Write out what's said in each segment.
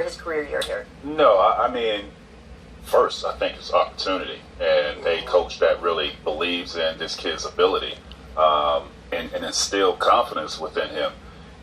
his career year here? No, I mean, first, I think it's opportunity and a coach that really believes in this kid's ability and instill confidence within him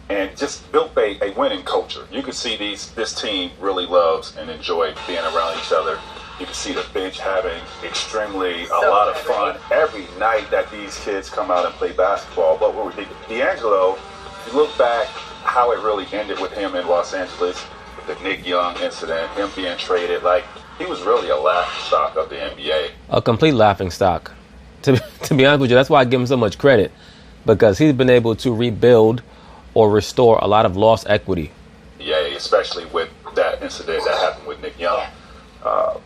and just built a winning culture. You can see this team really loves and enjoys being around each other. You can see the bench having a lot of fun every night that these kids come out and play basketball. But what we D'Angelo, if you look back how it really ended with him in Los Angeles, with the Nick Young incident, him being traded, like he was really a laughingstock of the NBA. A complete laughingstock. To be honest with you, that's why I give him so much credit, because he's been able to rebuild or restore a lot of lost equity. Yeah, especially with that incident that happened with Nick Young.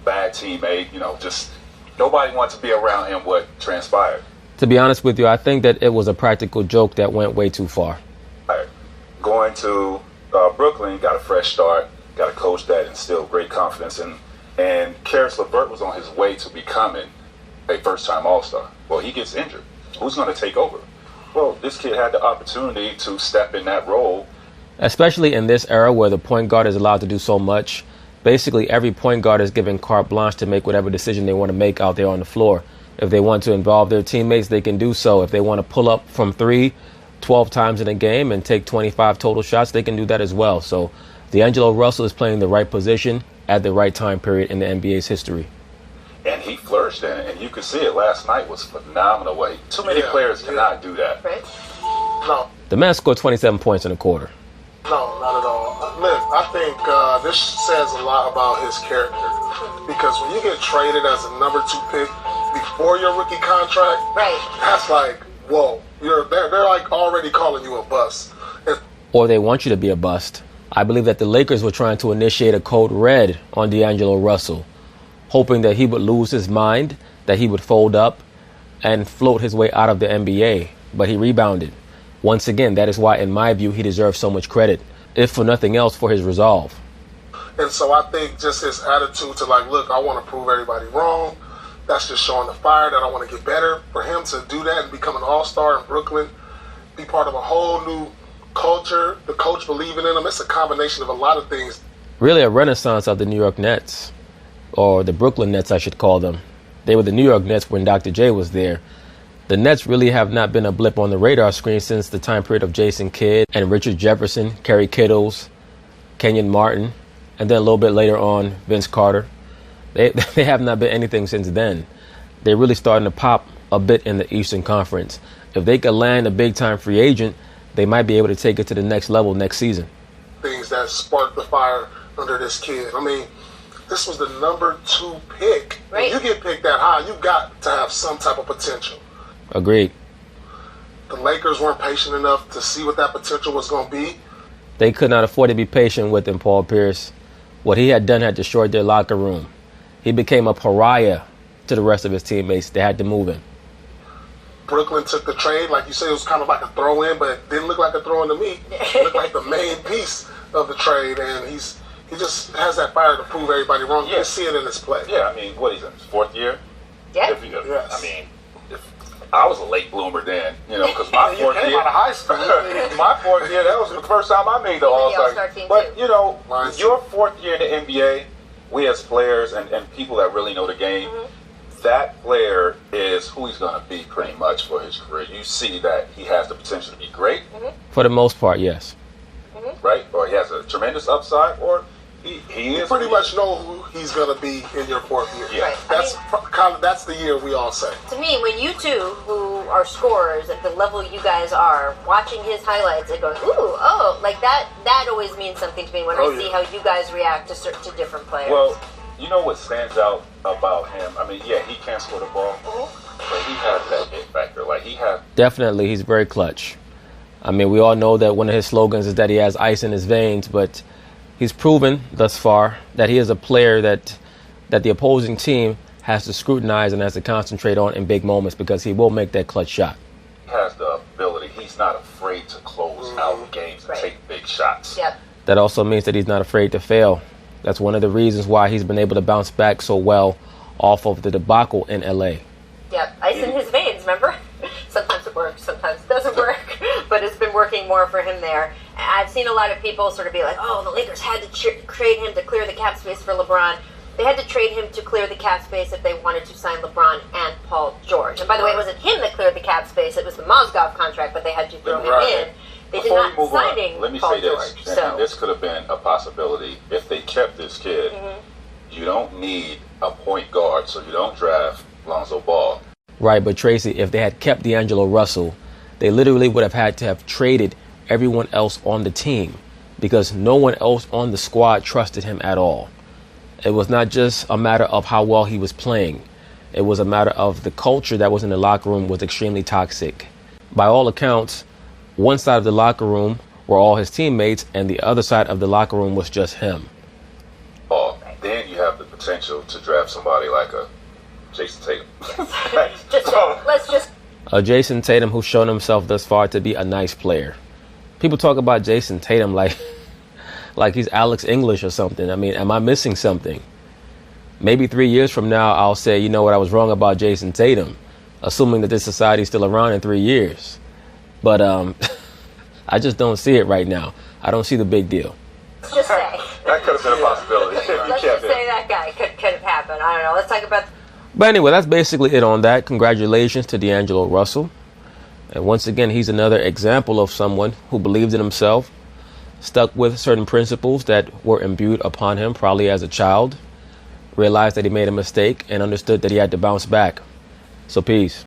Bad teammate, just nobody wants to be around him what transpired. To be honest with you, I think that it was a practical joke that went way too far. Going to Brooklyn, got a fresh start, got a coach that instilled great confidence in, and Karis LeVert was on his way to becoming a first-time All-Star. Well, he gets injured. Who's going to take over? Well, this kid had the opportunity to step in that role. Especially in this era where the point guard is allowed to do so much. Basically, every point guard is given carte blanche to make whatever decision they want to make out there on the floor. If they want to involve their teammates, they can do so. If they want to pull up from 12 times in a game and take 25 total shots, they can do that as well. So D'Angelo Russell is playing the right position at the right time period in the NBA's history. And he flourished in it, and you could see it last night was phenomenal. Too many players cannot do that. Right? No. The man scored 27 points in a quarter. No, not at all. Look, I think this says a lot about his character, because when you get traded as a number 2 pick before your rookie contract, right, that's like, whoa, they're like already calling you a bust. Or they want you to be a bust. I believe that the Lakers were trying to initiate a code red on D'Angelo Russell, hoping that he would lose his mind, that he would fold up and float his way out of the NBA. But he rebounded. Once again, that is why, in my view, he deserves so much credit, if for nothing else, for his resolve. And so I think just his attitude to like, look, I want to prove everybody wrong. That's just showing the fire that I want to get better. For him to do that and become an all-star in Brooklyn, be part of a whole new culture, the coach believing in him, it's a combination of a lot of things. Really a renaissance of the New York Nets, or the Brooklyn Nets, I should call them. They were the New York Nets when Dr. J was there. The Nets really have not been a blip on the radar screen since the time period of Jason Kidd and Richard Jefferson, Kerry Kittles, Kenyon Martin, and then a little bit later on, Vince Carter. They have not been anything since then. They're really starting to pop a bit in the Eastern Conference. If they could land a big-time free agent, they might be able to take it to the next level next season. Things that sparked the fire under this kid. I mean, this was the number 2 pick. Right. When you get picked that high, you got to have some type of potential. Agreed. The Lakers weren't patient enough to see what that potential was going to be. They could not afford to be patient with him, Paul Pierce. What he had done had destroyed their locker room. He became a pariah to the rest of his teammates. They had to move him. Brooklyn took the trade. Like you said, it was kind of like a throw-in, but it didn't look like a throw-in to me. It looked like the main piece of the trade, and he just has that fire to prove everybody wrong. You can see it in his play. Yeah, I mean, what is it, his 4th year? Yeah. Yes. I mean, I was a late bloomer then, because my you came out of high school. my 4th year, that was the first time I made the All-Star team. But, too. your 4th year in the NBA, we as players and people that really know the game, that player is who he's going to be pretty much for his career. You see that he has the potential to be great. For the most part, yes. Right? Or he has a tremendous upside, or he is. Pretty much know who he's going to be in your 4th year. Yeah. Right. That's the year we all say. To me, when you two, who are scorers at the level you guys are, watching his highlights and going, ooh, oh, like that always means something to me when I see how you guys react to different players. Well, you know what stands out about him? I mean, yeah, he can't score the ball, but he has that hit factor. Like, he has... Definitely, he's very clutch. I mean, we all know that one of his slogans is that he has ice in his veins, but he's proven thus far that he is a player that the opposing team has to scrutinize and has to concentrate on in big moments, because he will make that clutch shot. He has the ability. He's not afraid to close out games and take big shots. Yep. That also means that he's not afraid to fail. That's one of the reasons why he's been able to bounce back so well off of the debacle in LA. Yep, ice in his veins, remember? Sometimes it works, sometimes it doesn't work, but it's been working more for him there. I've seen a lot of people sort of be like, oh, the Lakers had to trade him to clear the cap space for LeBron. They had to trade him to clear the cap space if they wanted to sign LeBron and Paul George. And by the way, it wasn't him that cleared the cap space. It was the Mozgov contract, but they had to throw him in. They did not signing Let me Paul say this, George. and this could have been a possibility. If they kept this kid, you don't need a point guard, so you don't draft Lonzo Ball. Right, but Tracy, if they had kept D'Angelo Russell, they literally would have had to have traded everyone else on the team because no one else on the squad trusted him at all. It was not just a matter of how well he was playing. It was a matter of the culture that was in the locker room was extremely toxic. By all accounts, one side of the locker room were all his teammates and the other side of the locker room was just him. Then you have the potential to draft somebody like a Jason Tatum. Jason Tatum, who's shown himself thus far to be a nice player. People talk about Jason Tatum like he's Alex English or something. I mean, am I missing something? Maybe 3 years from now, I'll say, you know what, I was wrong about Jason Tatum, assuming that this society is still around in 3 years. But I just don't see it right now. I don't see the big deal. Let's just say. That could have been a possibility. Let's just say that guy could have happened. I don't know. Let's talk about... But anyway, that's basically it on that. Congratulations to D'Angelo Russell. And once again, he's another example of someone who believed in himself, stuck with certain principles that were imbued upon him probably as a child, realized that he made a mistake, and understood that he had to bounce back. So peace.